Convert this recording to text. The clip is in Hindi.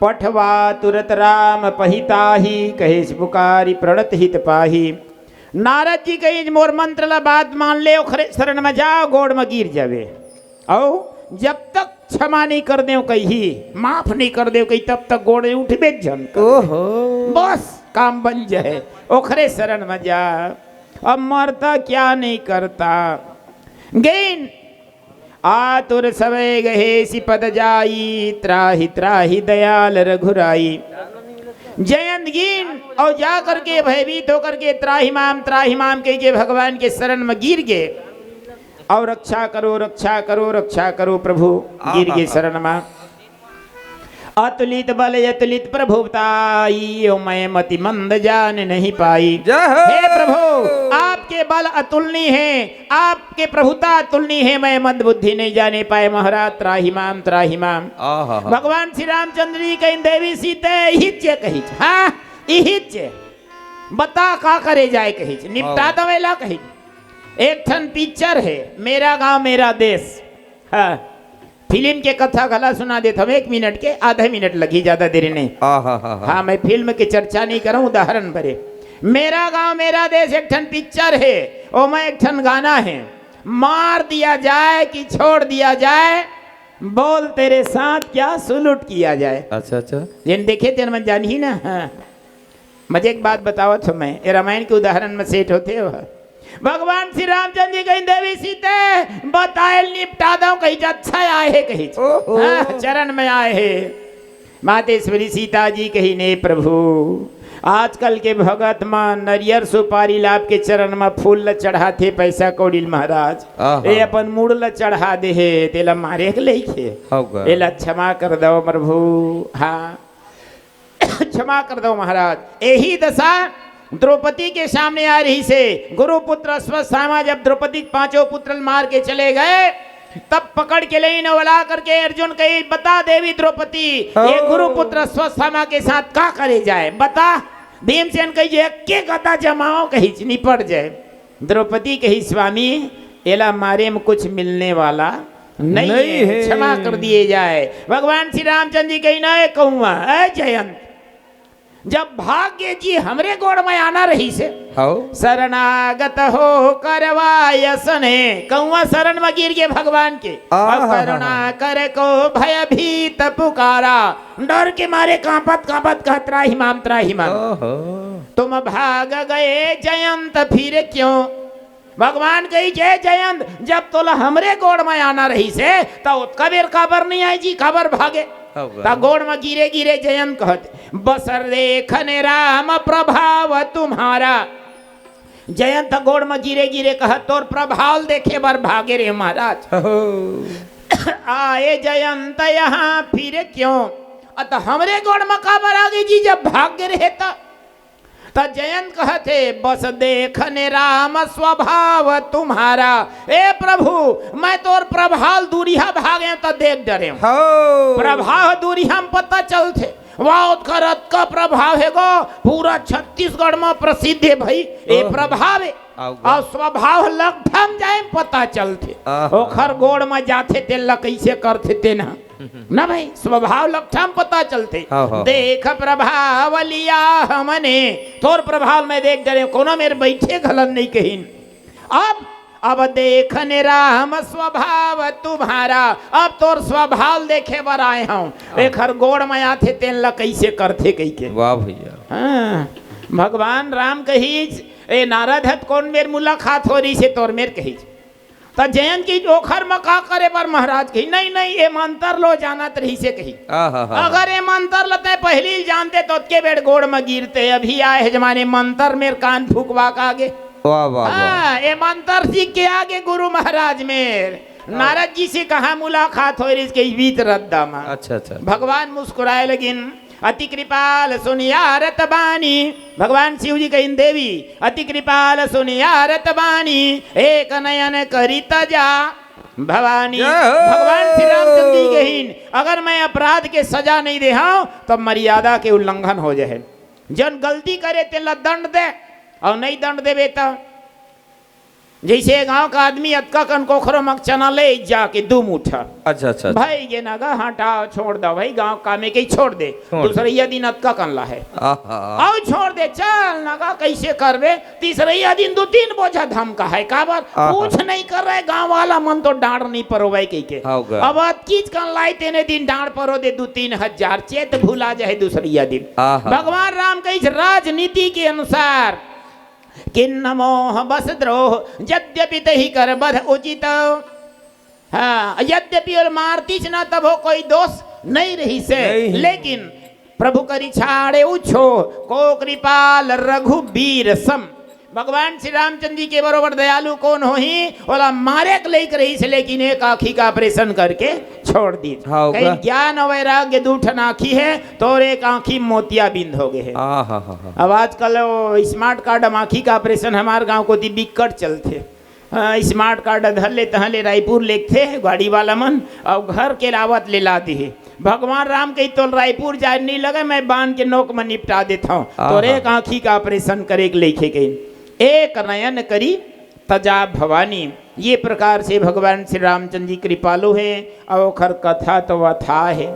पठवा तुरत राम पहिताही, कहेश पुकारी प्रणत हित पाही। नारद जी कही मोर मंत्र ला बात मान ले, खरे शरण में जाओ, गोड़ में गिर जावे। और जब तक क्षमा नहीं कर दे कही, माफ नहीं कर दे कही, तब तक गोड़ उठबे जन। ओहो, बस काम बन जाए, ओखरे शरण में जा। अब मरता क्या नहीं करता। गेन आतुर सवे गहे सिपद जाई, त्राहि त्राहि दयाल रघुराई। जयंत गिन और जा करके भयभीत होकर के त्राहिमाम त्राहिमाम कह के भगवान के शरण में गिर गए। और रक्षा करो रक्षा करो रक्षा करो प्रभु, गिर गए शरण में। अतुलित बल अतुलित प्रभुताई, मैं मति मंद जान नहीं पाई। हे प्रभु आपके बल अतुलनीय है, आपके प्रभुता अतुलनीय है, मैं मंद बुद्धि नहीं जाने पाए महाराज। त्राहिमाम त्राहिमाम। भगवान श्री रामचंद्र जी कहीं देवी सीते हिच्चे कही, हाँ हिच्चे बता का करे जाए कही, निपटा दवेला कही। एक ठन पिक्चर है मेरा गांव मेरा देश, हाँ फिल्म के कथा गला सुना देता हूँ, 1 मिनट के, आधा मिनट लगी, ज्यादा देरी नहीं। हाँ मैं फिल्म की चर्चा नहीं कर रहा हूँ, उदाहरण भरे। मेरा गांव मेरा देश एक ठन पिक्चर है, और मैं एक ठन गाना है। मार दिया जाए कि छोड़ दिया जाए, बोल तेरे साथ क्या सुलूट किया जाए। अच्छा अच्छा, जिन देखे तेन मन जान ही ना। हाँ मजे एक बात बताओ तो मैं, ये रामायण के उदाहरण में सेठ होते हो। भगवान श्री रामचंद्र जी कहीं देवी सीते बतायल निपटा दो कहीं, अच्छा आए है कहीं, चरण में आए है। मातेश्वरी सीता जी कही ने प्रभु आजकल के भगत मां नरियर सुपारी लाभ के चरण में फूल ल चढ़ाते, पैसा कौड़ी महाराज ये अपन मूड ल चढ़ा दे है, तेला मारे के लेके एला क्षमा कर दो प्रभु। हाँ क्षमा कर दो महाराज। यही दशा द्रौपदी के सामने आ रही से। गुरुपुत्र अश्वत्थामा जब द्रौपदी 5 पुत्र मार के चले गए, तब पकड़ के ले नवला करके अर्जुन कही बता देवी द्रौपदी ये गुरुपुत्र अश्वत्थामा के साथ क्या करे जाए, बता। भीमसेन कही के गदा जमाओ कही निपट जाए। द्रौपदी कही स्वामी एला मारे में कुछ मिलने वाला नहीं है, क्षमा कर दिए जाए। भगवान श्री रामचंद्र जी कही न कहूँगा जयंत जब भाग्य जी हमरे गोड़ में आना रही से, शरणागत हो करवायसने, कौआ शरण में गिर गए भगवान के। करुणा कर को भयभीत पुकारा, डर के मारे कांपत कांपत कह त्राहिमाम त्राहिमाम। तुम भाग गए जयंत फिर क्यों। भगवान कही जय जयंत जब तोला हमरे गोड़ में आना रही से, तो कबीर खबर नहीं आई जी, खबर भागे। गोड़ में गिरे गिरे जयंत कहते बसर देखने राम प्रभाव तुम्हारा। जयंत गोड़ में गिरे गिरे कह तोर प्रभाव देखे बार भागे रे महाराज। आए जयंत यहाँ फिर क्यों, अतः हमरे गोड़ में खबर आ गई जी जब भाग्य रहता। जयंत कहते बस देखने राम स्वभाव तुम्हारा। ए प्रभु मैं तोर प्रभाव दूरिया भागे तो देख डरे, प्रभाव दूरिया में पता चलते। वाह रथ का प्रभाव है गो, पूरा छत्तीसगढ़ में प्रसिद्ध है भाई ये प्रभाव है। और स्वभाव लगठम जाए पता चलते, ओखर गोड़ में जाते ते कैसे करते ते ना भाई, स्वभाव लक्षण पता चलते। देख प्रभाव लिया हमने, तोर प्रभाव में देख डरे, कोनो मेरे बैठे गलन नहीं कहीं। अब देखने राम स्वभाव तुम्हारा, अब तोर स्वभाव देखे बर आए हूँ। एक हर गोड़ में आते तेन ला कैसे करते कही के। वाह भैया। हाँ भगवान राम कही ए नारद हत कौन मेर मुलाकात हो रही से तोर मेर कही। तो जयंत की ओखर में का करे पर महाराज कही नहीं नहीं ये मंत्र लो जाना रही से कही। अगर ये मंत्र लते पहली जानते तो के बेड़ गोड़ में गिरते। अभी आए है जमाने मंत्र मेर कान फूकवा का आगे। ये मंत्र सीख के आगे गुरु महाराज मेर नारद जी से कहा मुलाकात हो रही इसके बीच रद्दा में। अच्छा भगवान मुस्कुराए लगिन अति कृपाल सुनियारत बानी। भगवान शिव जी कहीं देवी अति कृपाल सुनियारत बानी, एक नयन करिता जा भवानी। भगवान श्री रामचंद्र जी कहीं अगर मैं अपराध के सजा नहीं दे तो मर्यादा के उल्लंघन हो जाए। जन गलती करे तेला दंड दे और नहीं दंड दे बेटा जैसे गांव का आदमी अतका कन कोखरो मक चना ले जाके 2 मुठा। अच्छा अच्छा भाई ये नगा हटाओ छोड़ दो भाई गांव का में कहीं छोड़ दे। दूसरा दिन अतका कन ला है आओ छोड़ दे चल नगा कैसे करवे। तीसरा दिन 2-3 बोझा धम का है काबर कुछ नहीं कर रहे गांव वाला मन तो डांड नहीं परो भाई कही के। अब कीच कन लाई तेने दिन डांड परो दे 2-3 हजार चेत भूला जाए दूसरा दिन। भगवान राम कही राजनीति के अनुसार किन्न मोह बस द्रोह यद्यपि तही कर बध उचित। हाँ यद्यपि और मारती ना तब हो कोई दोष नहीं रही से लेकिन प्रभु करी छाड़े उछो को कृपाल रघुबीर सम। भगवान श्री रामचंद्र जी के बरोबर दयालु कौन हो ही बोला मारे लेक रही से लेकिन एक आँखी का ऑपरेशन करके छोड़ दी। कहीं ज्ञान वैराग्य 2 आँखी है तो एक आँखी मोतिया बिंद हो गए है। अब आजकल स्मार्ट कार्ड आँखी का ऑपरेशन हमारे गांव को दी बिकट चलते। स्मार्ट कार्ड धर ले तहले रायपुर लेते गाड़ी वाला मन और घर के लावत ले ला दी। भगवान राम कही तो रायपुर जाए नहीं लगे मैं बांध के नोक में निपटा देता हूँ तो एक आँखी का ऑपरेशन करे लेके गई। एक नयन करी तजा भवानी। ये प्रकार से भगवान श्री रामचंद्र जी कृपालु है और खर कथा तो वथा है।